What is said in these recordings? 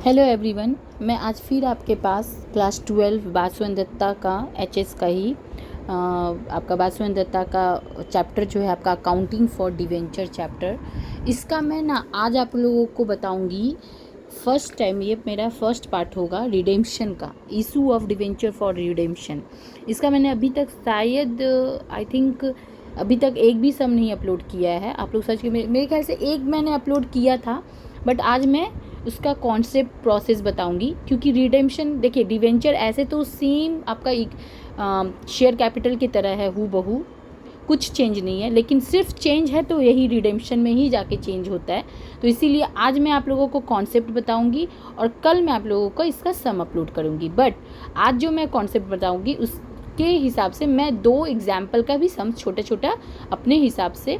Hello everyone, मैं आज फिर आपके पास क्लास 12 बासुअन दत्ता का एचएस का ही आपका बासुअन दत्ता का चैप्टर जो है आपका अकाउंटिंग फॉर डिवेंचर चैप्टर, इसका मैं ना आज आप लोगों को बताऊंगी। फर्स्ट टाइम ये मेरा फर्स्ट पार्ट होगा रिडेम्पशन का, issue of debenture for redemption. इसका मैंने अभी तक शायद आई थिंक अभी तक एक भी सम नहीं अपलोड किया है। आप लोग सर्च के मेरे ख्याल से एक मैंने अपलोड किया था, बट आज मैं उसका कॉन्सेप्ट प्रोसेस बताऊंगी। क्योंकि रिडेम्पशन देखिए, डिवेंचर ऐसे तो सेम आपका एक शेयर कैपिटल की तरह है, हूबहू, कुछ चेंज नहीं है, लेकिन सिर्फ चेंज है तो यही रिडेम्पशन में ही जाके चेंज होता है। तो इसीलिए आज मैं आप लोगों को कॉन्सेप्ट बताऊंगी और कल मैं आप लोगों को इसका सम अपलोड करूंगी। बट आज जो मैं कॉन्सेप्ट बताऊंगी उसके हिसाब से मैं 2 एग्जाम्पल का भी सम छोटा छोटा अपने हिसाब से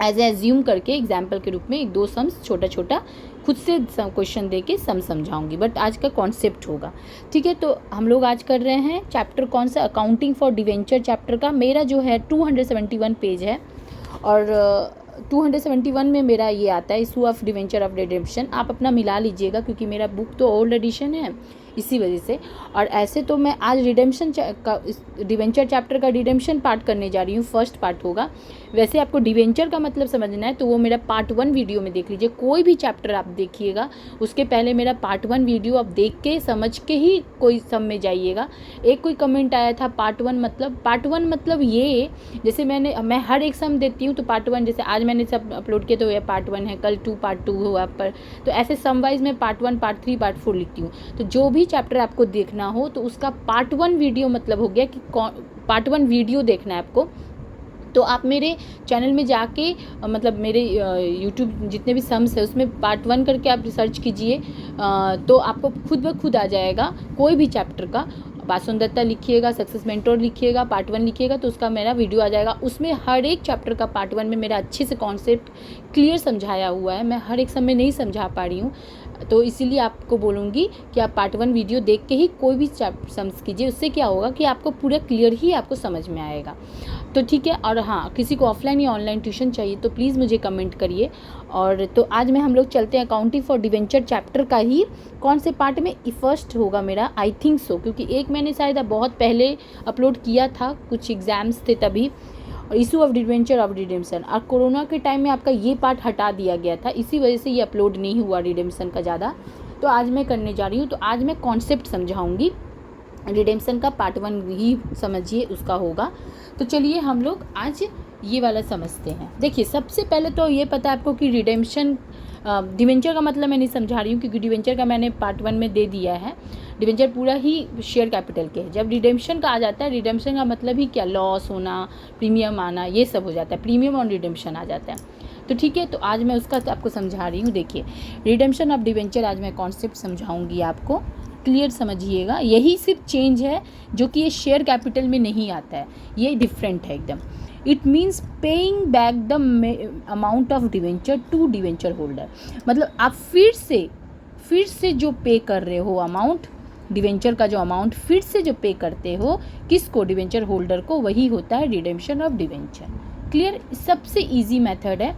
एज एज्यूम करके एग्जाम्पल के रूप में 1-2 सम्स छोटा छोटा खुद से क्वेश्चन दे के सम समझाऊंगी। बट आज का कॉन्सेप्ट होगा, ठीक है। तो हम लोग आज कर रहे हैं चैप्टर कौन सा, अकाउंटिंग फॉर डिवेंचर चैप्टर का। मेरा जो है 271 पेज है और 271 में मेरा ये आता है issue of debenture of redemption. आप अपना मिला लीजिएगा क्योंकि मेरा बुक तो ओल्ड एडिशन है, इसी वजह से। और ऐसे तो मैं आज रिडेम्पशन का डिवेंचर चैप्टर का रिडेम्पशन पार्ट करने जा रही हूँ, फर्स्ट पार्ट होगा। वैसे आपको डिवेंचर का मतलब समझना है तो वो मेरा पार्ट 1 वीडियो में देख लीजिए। कोई भी चैप्टर आप देखिएगा उसके पहले मेरा पार्ट 1 वीडियो आप देख के समझ के ही कोई सम में जाइएगा। एक कोई कमेंट आया था पार्ट 1 मतलब ये, जैसे मैं हर एक सम देती हूँ तो पार्ट 1, जैसे आज मैंने सब अपलोड किया तो ये पार्ट 1 है, कल पार्ट 2 हुआ पर, तो ऐसे सम वाइज मैं पार्ट 1, पार्ट 3, पार्ट 4 लिखती हूँ। तो जो भी चैप्टर आपको देखना हो तो उसका पार्ट 1 वीडियो मतलब हो गया कि पार्ट 1 वीडियो देखना है आपको। तो आप मेरे चैनल में जाके मतलब मेरे यूट्यूब जितने भी सम्स है उसमें पार्ट 1 करके आप रिसर्च कीजिए, तो आपको खुद ब खुद आ जाएगा कोई भी चैप्टर का। बासुअन दत्ता लिखिएगा, सक्सेस मेंटोर लिखिएगा, पार्ट 1 लिखिएगा तो उसका मेरा वीडियो आ जाएगा। उसमें हर एक चैप्टर का पार्ट 1 में मेरा अच्छे से कॉन्सेप्ट क्लियर समझाया हुआ है। मैं हर एक समय नहीं समझा पा रही हूँ, तो इसीलिए आपको बोलूँगी कि आप पार्ट 1 वीडियो देख के ही कोई भी सम्स कीजिए। उससे क्या होगा कि आपको पूरा क्लियर ही आपको समझ में आएगा। तो ठीक है। और हाँ, किसी को ऑफलाइन या ऑनलाइन ट्यूशन चाहिए तो प्लीज़ मुझे कमेंट करिए। और तो आज हम लोग चलते हैं अकाउंटिंग फॉर डिवेंचर चैप्टर का ही कौन से पार्ट में फर्स्ट होगा मेरा, आई थिंक सो, क्योंकि एक मैंने शायद बहुत पहले अपलोड किया था, कुछ एग्जाम्स थे तभी, और issue of debenture of redemption. और कोरोना के टाइम में आपका ये पार्ट हटा दिया गया था, इसी वजह से ये अपलोड नहीं हुआ रिडेम्पशन का ज़्यादा। तो आज मैं करने जा रही हूँ, तो आज मैं कॉन्सेप्ट समझाऊँगी। रिडेम्पशन का पार्ट 1 ही समझिए उसका होगा। तो चलिए हम लोग आज ये वाला समझते हैं। देखिए, सबसे पहले तो ये पता है आपको कि रिडेम्पशन डिवेंचर का मतलब मैं नहीं समझा रही हूँ क्योंकि डिवेंचर का मैंने पार्ट 1 में दे दिया है। डिवेंचर पूरा ही शेयर कैपिटल के है। जब रिडेम्पशन का आ जाता है, रिडेम्पशन का मतलब ही क्या, लॉस होना, प्रीमियम आना, ये सब हो जाता है, प्रीमियम और रिडेम्पशन आ जाता है। तो ठीक है, तो आज मैं उसका आपको समझा रही हूँ। देखिए, रिडेम्पशन ऑफ डिवेंचर आज मैं कॉन्सेप्ट समझाऊंगी आपको, क्लियर समझिएगा। यही सिर्फ चेंज है जो कि ये शेयर कैपिटल में नहीं आता है, ये डिफरेंट है एकदम। It means paying back the amount of debenture to debenture holder. मतलब आप फिर से जो पे कर रहे हो अमाउंट, डिवेंचर का जो अमाउंट फिर से जो पे करते हो किसको, डिवेंचर होल्डर को, वही होता है रिडेम्पशन ऑफ डिवेंचर। क्लियर। सबसे इजी मेथड है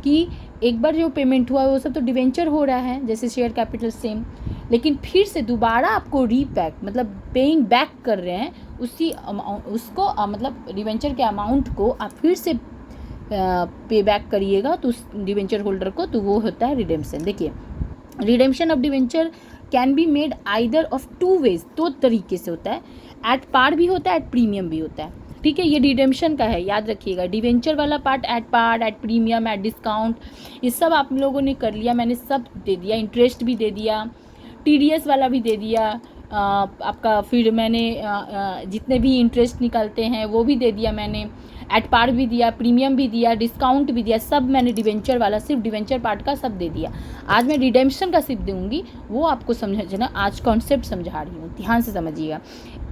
कि एक बार जो पेमेंट हुआ है वो सब तो डिवेंचर हो रहा है जैसे शेयर कैपिटल सेम, लेकिन फिर से दोबारा आपको रीपैक मतलब पेइंग बैक कर रहे हैं उसको मतलब डिवेंचर के अमाउंट को आप फिर से पे बैक करिएगा तो उस डिवेंचर होल्डर को, तो वो होता है रिडेम्पशन। देखिए, redemption of debenture can be made either of 2 ways, 2 तरीके से होता है। एट पार भी होता है, एट प्रीमियम भी होता है। ठीक है, ये रिडेम्पशन का है, याद रखिएगा। डिवेंचर वाला part at par, at premium, at discount, ये सब आप लोगों ने कर लिया, मैंने सब दे दिया। इंटरेस्ट भी दे दिया, टीडीएस वाला भी दे दिया, आपका फिर मैंने जितने भी इंटरेस्ट निकलते हैं वो भी दे दिया मैंने, एट पार भी दिया, प्रीमियम भी दिया, डिस्काउंट भी दिया, सब मैंने डिवेंचर वाला, सिर्फ डिवेंचर पार्ट का सब दे दिया। आज मैं रिडेम्पशन का सिर्फ दूंगी, वो आपको समझना। आज कॉन्सेप्ट समझा रही हूँ, ध्यान से समझिएगा।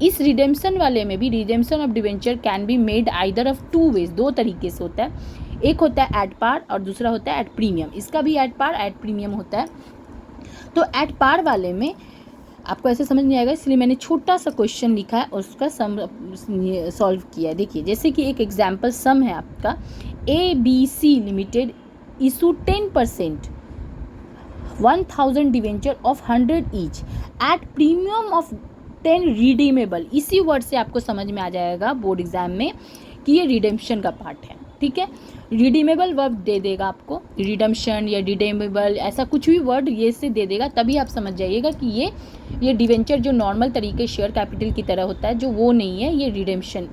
इस रिडेम्पशन वाले में भी redemption of debenture can be made either of 2 ways, 2 तरीके से होता है। एक होता है एट पार और दूसरा होता है एट प्रीमियम। इसका भी एट पार एट प्रीमियम होता है। तो एट पार वाले में आपको ऐसे समझ नहीं आएगा, इसलिए मैंने छोटा सा क्वेश्चन लिखा है और उसका सम सॉल्व किया है। देखिए, जैसे कि एक एग्जांपल सम है आपका, ABC limited issue 10% 1000 debenture of 100 each at premium of 10 redeemable. इसी वर्ड से आपको समझ में आ जाएगा बोर्ड एग्जाम में कि ये रिडेम्पशन का पार्ट है, ठीक है। रिडीमेबल वर्ब दे देगा आपको, रिडम्पशन या रिडीमेबल ऐसा कुछ भी वर्ड ये से दे देगा, तभी आप समझ जाइएगा कि ये डिवेंचर जो नॉर्मल तरीके शेयर कैपिटल की तरह होता है, जो वो नहीं है, ये रिडेम्पशन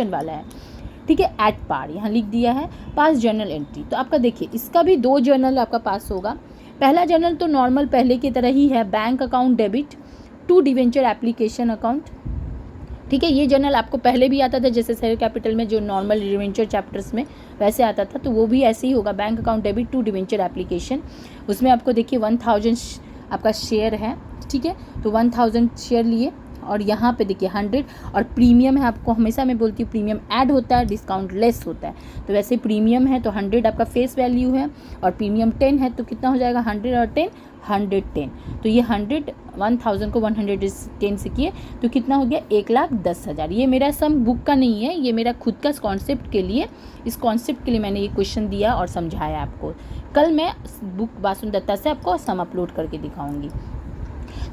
वाला है, ठीक है। एट पार यहाँ लिख दिया है। पास जर्नल एंट्री, तो आपका देखिए इसका भी 2 जर्नल आपका पास होगा। पहला जर्नल तो नॉर्मल पहले की तरह ही है, bank account debit to debenture application account, ठीक है। ये जर्नल आपको पहले भी आता था, जैसे शेयर कैपिटल में जो नॉर्मल डिवेंचर चैप्टर्स में वैसे आता था, तो वो भी ऐसे ही होगा, bank account debit to debenture application. उसमें आपको देखिए 1000 आपका शेयर है, ठीक है, तो 1000 शेयर लिए और यहाँ पे देखिए 100 और प्रीमियम है। आपको हमेशा मैं बोलती हूँ प्रीमियम ऐड होता है, डिस्काउंट लेस होता है, तो वैसे प्रीमियम है तो 100 आपका फेस वैल्यू है और प्रीमियम 10 है, तो कितना हो जाएगा 100 और 10 110। तो ये 1000 को 110 से किए तो कितना हो गया 1,10,000। ये मेरा सम बुक का नहीं है, ये मेरा खुद का कॉन्सेप्ट के लिए, इस कॉन्सेप्ट के लिए मैंने ये क्वेश्चन दिया और समझाया आपको। कल मैं बुक बासु दत्ता से आपको सम अपलोड करके दिखाऊंगी।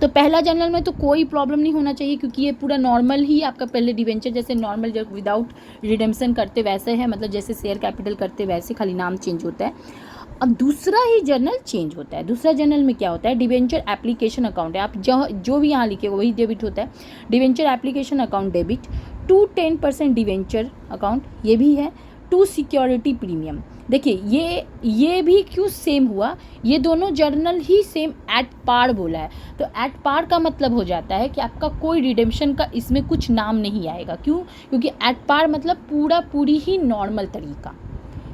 तो पहला जर्नल में तो कोई प्रॉब्लम नहीं होना चाहिए, क्योंकि ये पूरा नॉर्मल ही आपका पहले डिवेंचर जैसे नॉर्मल जब विदाउट रिडेम्पशन करते वैसे है, मतलब जैसे शेयर कैपिटल करते वैसे, खाली नाम चेंज होता है। अब दूसरा ही जर्नल चेंज होता है। दूसरा जर्नल में क्या होता है, डिवेंचर एप्लीकेशन अकाउंट है, आप जो भी यहाँ लिखे वही डेबिट होता है। Debenture application account debit to 10% debenture account, ये भी है, टू सिक्योरिटी प्रीमियम। देखिए ये भी क्यों सेम हुआ, ये दोनों जर्नल ही सेम एट पार बोला है, तो एट पार का मतलब हो जाता है कि आपका कोई रिडेम्पशन का इसमें कुछ नाम नहीं आएगा। क्यों? क्योंकि एट पार मतलब पूरी ही नॉर्मल तरीका,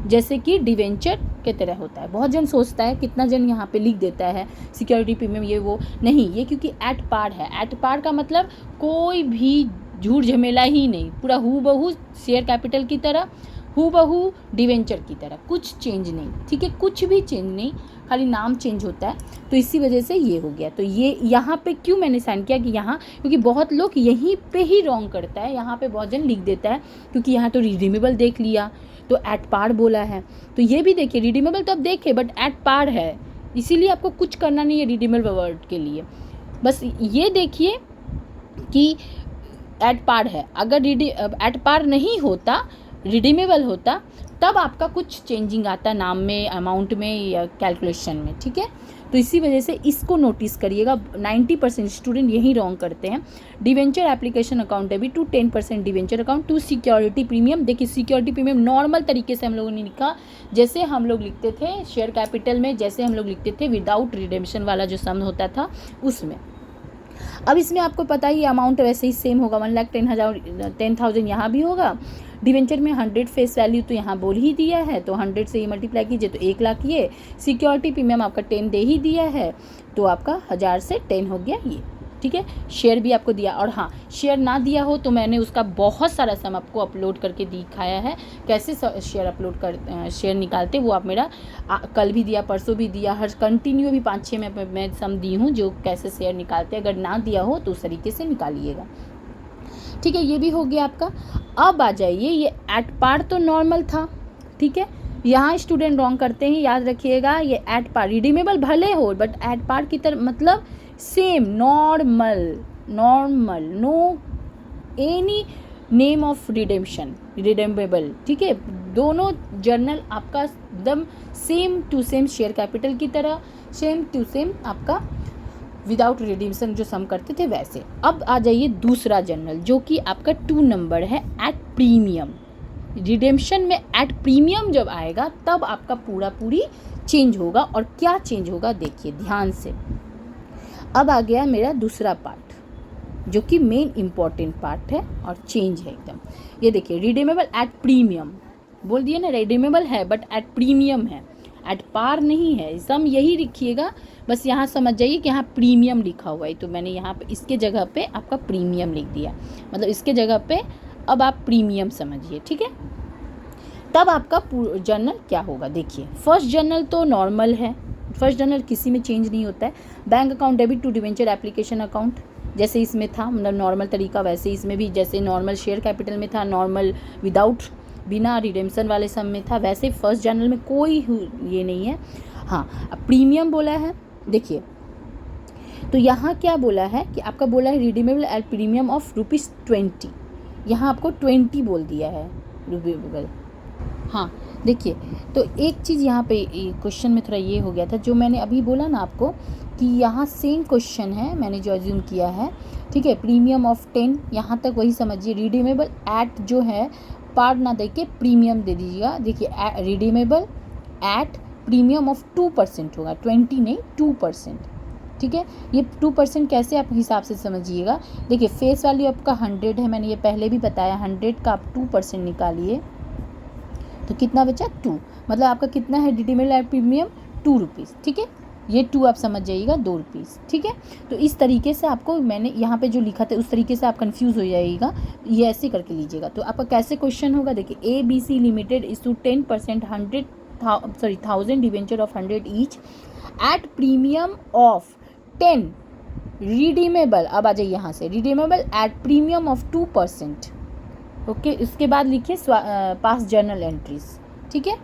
जैसे कि डिवेंचर के तरह होता है। बहुत जन सोचता है, कितना जन यहाँ पे लिख देता है सिक्योरिटी प्रीमियम ये वो, नहीं, ये क्योंकि एट पार है। एट पार का मतलब कोई भी झूठ झमेला ही नहीं, पूरा हूबहू शेयर कैपिटल की तरह, हूबहू डिवेंचर की तरह, कुछ चेंज नहीं, ठीक है, कुछ भी चेंज नहीं, खाली नाम चेंज होता है। तो इसी वजह से ये हो गया। तो ये यहाँ पे क्यों मैंने साइन किया कि यहाँ, क्योंकि बहुत लोग यहीं पे ही रॉन्ग करता है, यहाँ पे बहुत जन लिख देता है, क्योंकि यहाँ तो रिडीमेबल देख लिया तो एट पार बोला है, तो ये भी देखिए रिडीमेबल तो आप देखे बट एट पार है, इसीलिए आपको कुछ करना नहीं है रिडीमेबल वर्ड के लिए, बस ये देखिए कि एट पार है। अगर एट पार नहीं होता, रिडीमेबल होता, तब आपका कुछ चेंजिंग आता नाम में, अमाउंट में या कैलकुलेशन में, ठीक है। तो इसी वजह से इसको नोटिस करिएगा, 90% स्टूडेंट यही रॉन्ग करते हैं। Debenture application account debit to 10% debenture account to security premium. देखिए सिक्योरिटी प्रीमियम नॉर्मल तरीके से हम लोगों ने लिखा, जैसे हम लोग लिखते थे शेयर कैपिटल में, जैसे हम लोग लिखते थे विदाउट रिडेम्पशन वाला जो सम होता था उसमें। अब इसमें आपको पता ही अमाउंट वैसे ही सेम होगा, 1,10,000 यहाँ भी होगा। डिवेंचर में 100 फेस वैल्यू तो यहाँ बोल ही दिया है, तो 100 से ये मल्टीप्लाई कीजिए तो 1,00,000 ये। सिक्योरिटी प्रीमियम आपका 10 दे ही दिया है, तो आपका 1000 से 10 हो गया ये, ठीक है। शेयर भी आपको दिया, और हाँ शेयर ना दिया हो तो मैंने उसका बहुत सारा सम आपको अपलोड करके दिखाया है, कैसे शेयर निकालते, वो आप मेरा कल भी दिया, परसों भी दिया, हर कंटिन्यू भी 5-6 मैं सम दी हूँ जो कैसे शेयर निकालते। अगर ना दिया हो तो उस तरीके से निकालिएगा, ठीक है। ये भी हो गया आपका। अब आ जाइए, ये एट पार तो नॉर्मल था, ठीक है, यहाँ स्टूडेंट रॉन्ग करते हैं, याद रखिएगा। ये एट पार रिडीमेबल भले हो बट एट पार की तरह मतलब same normal, no any name of redemption, redeemable, ठीक है। दोनों जर्नल आपका एकदम same to same share capital की तरह, सेम टू सेम आपका विदाउट रिडेम्पशन जो सम करते थे वैसे। अब आ जाइए दूसरा जर्नल जो कि आपका 2 नंबर है, एट प्रीमियम। रिडेम्पशन में एट प्रीमियम जब आएगा तब आपका पूरी चेंज होगा, और क्या चेंज होगा देखिए ध्यान से। अब आ गया मेरा दूसरा पार्ट जो कि मेन इम्पॉर्टेंट पार्ट है और चेंज है एकदम। ये देखिए रिडीमेबल एट प्रीमियम बोल दिया ना, रिडीमेबल है बट एट प्रीमियम है, एट पार नहीं है। सम यही लिखिएगा, बस यहाँ समझ जाइए कि यहाँ प्रीमियम लिखा हुआ है, तो मैंने यहाँ पे इसके जगह पे आपका प्रीमियम लिख दिया, मतलब इसके जगह पे अब आप प्रीमियम समझिए, ठीक है। तब आपका जर्नल क्या होगा देखिए। फर्स्ट जर्नल तो नॉर्मल है, फर्स्ट जर्नल किसी में चेंज नहीं होता है। Bank account debit to debenture application account, जैसे इसमें था मतलब नॉर्मल तरीका, वैसे इसमें भी जैसे नॉर्मल शेयर कैपिटल में था, नॉर्मल विदाउट बिना रिडेम्पशन वाले सम में था, वैसे फर्स्ट जर्नल में कोई ये नहीं है। हाँ, अब प्रीमियम बोला है, देखिए तो यहाँ क्या बोला है कि आपका बोला है रिडीमेबल एट प्रीमियम ऑफ ₹20, यहाँ आपको 20 बोल दिया है रिडीमेबल। हाँ देखिए, तो एक चीज़ यहाँ पे क्वेश्चन में थोड़ा ये हो गया था, जो मैंने अभी बोला ना आपको कि यहाँ सेम क्वेश्चन है, मैंने जो अज्यूम किया है, ठीक है, प्रीमियम ऑफ 10, यहाँ तक वही समझिए। रिडीमेबल एट जो है पार ना दे के प्रीमियम दे दीजिएगा। देखिए रिडीमेबल एट प्रीमियम ऑफ 2% होगा, 20 नहीं 2%, ठीक है। ये 2% कैसे आप हिसाब से समझिएगा, देखिए फेस वैल्यू आपका 100 है, मैंने ये पहले भी बताया, 100 का आप 2% निकालिए तो कितना बचा 2, मतलब आपका कितना है रिडीमेबल एट प्रीमियम ₹2, ठीक है। ये 2 आप समझ जाइएगा, ₹2, ठीक है। तो इस तरीके से आपको मैंने यहाँ पे जो लिखा था उस तरीके से आप कंफ्यूज हो जाइएगा, ये ऐसे करके लीजिएगा। तो आपका कैसे क्वेश्चन होगा, देखिए ABC limited issue 10% 1,000 debenture of 100 each at premium of 10 redeemable, अब आ जाइए यहाँ से, redeemable at premium of 2%, okay. इसके बाद लिखिए पास जर्नल एंट्रीज, ठीक है।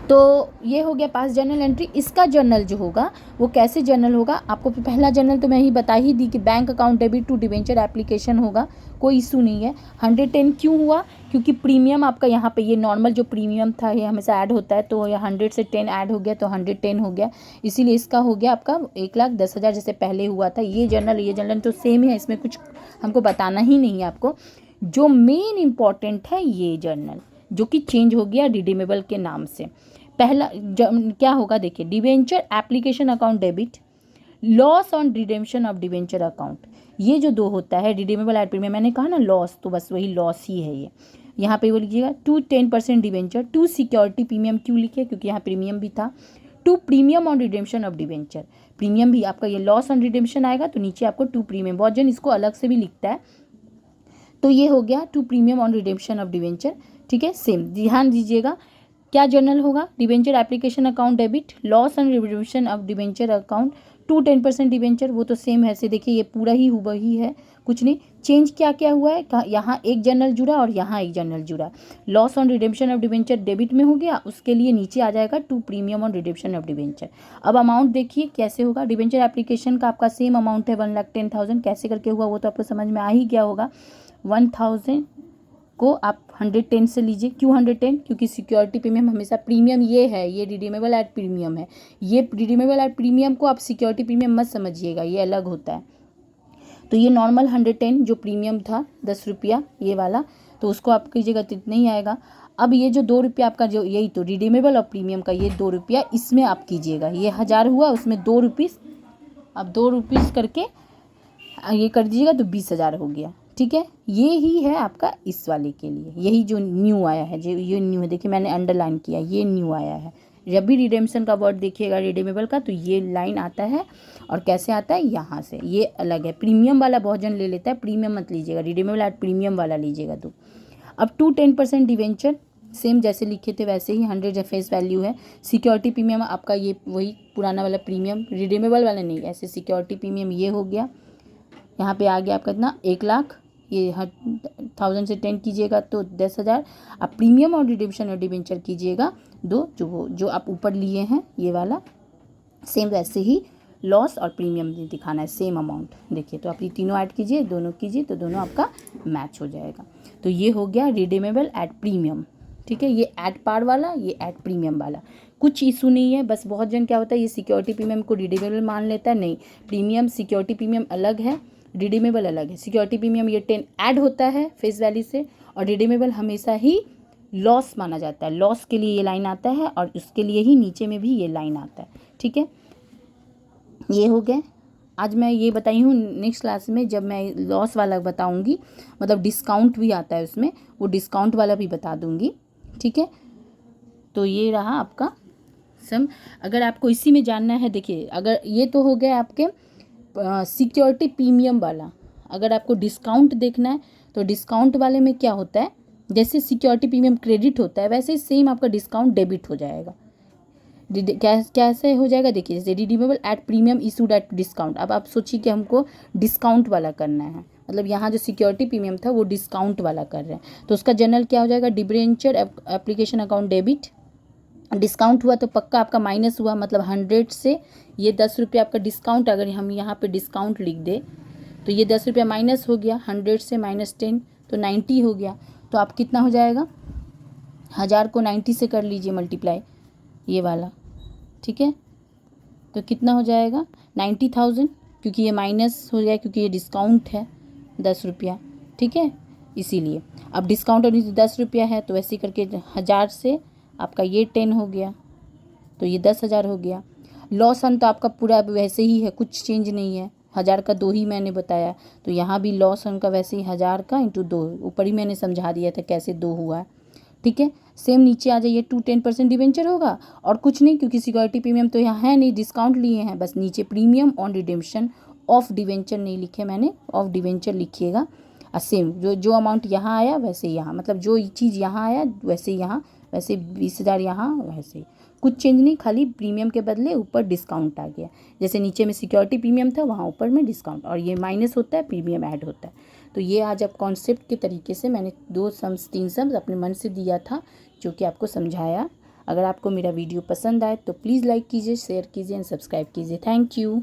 तो ये हो गया पास जर्नल एंट्री। इसका जर्नल जो होगा वो कैसे जर्नल होगा, आपको पहला जर्नल तो मैं ही बता ही दी कि bank account debit to debenture application होगा, कोई इशू नहीं है। 110 क्यों हुआ, क्योंकि प्रीमियम आपका यहाँ पे ये नॉर्मल जो प्रीमियम था ये हमेशा ऐड होता है, तो ये 100 से 10 ऐड हो गया तो 110 हो गया, इसीलिए इसका हो गया आपका 1,10,000 जैसे पहले हुआ था। ये जर्नल तो सेम है, इसमें कुछ हमको बताना ही नहीं है आपको। जो मेन इम्पॉर्टेंट है ये जर्नल जो कि चेंज हो गया रिडीमेबल के नाम से। पहला क्या होगा, देखिए debenture application account debit, loss on redemption of debenture account, ये जो दो होता है रिडीमेबल एट प्रीमियम, मैंने कहा ना लॉस, तो बस वही लॉस ही है ये। यहाँ पे वो लिखिएगा to 10% debenture, to security premium क्यों लिखे, क्योंकि यहाँ प्रीमियम भी था, to premium on redemption of debenture, premium भी आपका ये लॉस ऑन रिडेम्पशन आएगा तो नीचे आपको टू प्रीमियम, बहुत जन इसको अलग से भी लिखता है, तो ये हो गया to premium on redemption of debenture, ठीक है। सेम ध्यान दीजिएगा क्या जर्नल होगा, debenture application account debit, loss and redemption of debenture account, to 10% debenture, वो तो सेम है, से देखिए ये पूरा ही वही है, कुछ नहीं चेंज। क्या क्या हुआ है, यहाँ एक जर्नल जुड़ा और यहाँ एक जर्नल जुड़ा, loss on redemption of debenture debit में हो गया, उसके लिए नीचे आ जाएगा to premium on redemption of debenture. अब अमाउंट देखिए कैसे होगा, डिवेंचर एप्लीकेशन का आपका सेम अमाउंट है 1,10,000, कैसे करके हुआ वो तो आपको समझ में आ ही गया होगा। 1,000 को आप 110 से लीजिए, क्यों 110, क्योंकि सिक्योरिटी प्रीमियम हमेशा प्रीमियम ये है, ये रिडीमेबल एट प्रीमियम है, ये रिडीमेबल एट प्रीमियम को आप सिक्योरिटी प्रीमियम मत समझिएगा, ये अलग होता है। तो ये नॉर्मल 110 जो प्रीमियम था ₹10 ये वाला, तो उसको आप कीजिएगा तो इतना ही आएगा। अब ये जो ₹2 आपका जो यही तो रिडीमेबल और प्रीमियम का ये ₹2 इसमें आप कीजिएगा, ये 1000 हुआ उसमें ₹2, अब ₹2 करके ये कर दीजिएगा तो 20,000 हो गया, ठीक है। ये ही है आपका इस वाले के लिए, यही जो न्यू आया है, जो ये न्यू है, देखिए मैंने अंडरलाइन किया, ये न्यू आया है। जब भी रिडेम्पशन का वर्ड देखिएगा रिडीमेबल का तो ये लाइन आता है, और कैसे आता है यहाँ से, ये अलग है। प्रीमियम वाला बहुत जन ले लेता है, प्रीमियम मत लीजिएगा, रिडीमेबल एट प्रीमियम वाला लीजिएगा। तो अब टू 10% डिवेंचर सेम जैसे लिखे थे वैसे ही 100 फेस वैल्यू है। सिक्योरिटी प्रीमियम आपका ये वही पुराना वाला प्रीमियम, रिडीमेबल वाला नहीं, ऐसे सिक्योरिटी प्रीमियम ये हो गया। यहाँ पे आ गया आपका इतना 1,00,000, ये 1,000 से 10 कीजिएगा तो 10,000। आप प्रीमियम और रिडेम्पशन और डिवेंचर कीजिएगा दो, जो आप ऊपर लिए हैं ये वाला, सेम वैसे ही लॉस और प्रीमियम दिखाना है, सेम अमाउंट। देखिए तो आप ये तीनों ऐड कीजिए, दोनों कीजिए तो दोनों आपका मैच हो जाएगा। तो ये हो गया रिडीमेबल एट प्रीमियम, ठीक है। ये एट पार वाला, ये एट प्रीमियम वाला, कुछ इशू नहीं है। बस बहुत जन क्या होता है ये सिक्योरिटी प्रीमियम को रिडीमेबल मान लेता है, नहीं, प्रीमियम सिक्योरिटी प्रीमियम अलग है, रिडीमेबल अलग है। सिक्योरिटी प्रीमियम ये 10 ऐड होता है फेस वैल्यू से, और रिडीमेबल हमेशा ही लॉस माना जाता है, लॉस के लिए ये लाइन आता है और उसके लिए ही नीचे में भी ये लाइन आता है, ठीक है। ये हो गए, आज मैं ये बताई हूँ, नेक्स्ट क्लास में जब मैं लॉस वाला बताऊँगी, मतलब डिस्काउंट भी आता है उसमें, वो डिस्काउंट वाला भी बता दूँगी, ठीक है। तो ये रहा आपका सम। अगर आपको इसी में जानना है, देखिए अगर ये तो हो गया आपके सिक्योरिटी प्रीमियम वाला, अगर आपको डिस्काउंट देखना है तो डिस्काउंट वाले में क्या होता है, जैसे सिक्योरिटी प्रीमियम क्रेडिट होता है वैसे ही सेम आपका डिस्काउंट डेबिट हो जाएगा। कैसे हो जाएगा, देखिए जैसे redeemable at premium issued at discount. अब आप सोचिए कि हमको डिस्काउंट वाला करना है, मतलब यहाँ जो सिक्योरिटी प्रीमियम था वो डिस्काउंट वाला कर रहे हैं, तो उसका जनरल क्या हो जाएगा, debenture application account debit, discount हुआ तो पक्का आपका माइनस हुआ, मतलब 100 से ये 10 रुपये आपका डिस्काउंट, अगर हम यहाँ पे डिस्काउंट लिख दे तो ये 10 रुपया माइनस हो गया, 100 से -10 तो 90 हो गया। तो आप कितना हो जाएगा, 1000 को 90 से कर लीजिए मल्टीप्लाई, ये वाला, ठीक है। तो कितना हो जाएगा 90,000, क्योंकि ये माइनस हो जाए क्योंकि ये डिस्काउंट है 10 रुपया, ठीक है, इसीलिए। अब डिस्काउंट अभी 10 रुपया है तो ऐसे करके 1000 से आपका ये 10 हो गया तो ये 10,000 हो गया। लॉस ऑन तो आपका पूरा वैसे ही है, कुछ चेंज नहीं है, 1000 का 2 ही मैंने बताया, तो यहाँ भी लॉस ऑन का वैसे ही 1000 का इंटू 2, ऊपर ही मैंने समझा दिया था कैसे 2 हुआ है, ठीक है। सेम नीचे आ जाइए, 10% डिवेंचर होगा और कुछ नहीं, क्योंकि सिक्योरिटी प्रीमियम तो यहाँ है नहीं, डिस्काउंट लिए हैं, बस नीचे premium on redemption of debenture नहीं लिखे मैंने, ऑफ डिवेंचर लिखिएगा। और सेम जो अमाउंट यहाँ आया वैसे यहाँ, मतलब जो चीज़ यहाँ आया वैसे यहाँ, वैसे 20,000 यहाँ वैसे, कुछ चेंज नहीं, खाली प्रीमियम के बदले ऊपर डिस्काउंट आ गया। जैसे नीचे में सिक्योरिटी प्रीमियम था वहाँ ऊपर में डिस्काउंट, और ये माइनस होता है, प्रीमियम ऐड होता है। तो ये आज आप कॉन्सेप्ट के तरीके से मैंने 2 सम्स 3 सम्स अपने मन से दिया था, जो कि आपको समझाया। अगर आपको मेरा वीडियो पसंद आए तो प्लीज़ लाइक कीजिए, शेयर कीजिए एंड सब्सक्राइब कीजिए। Thank you.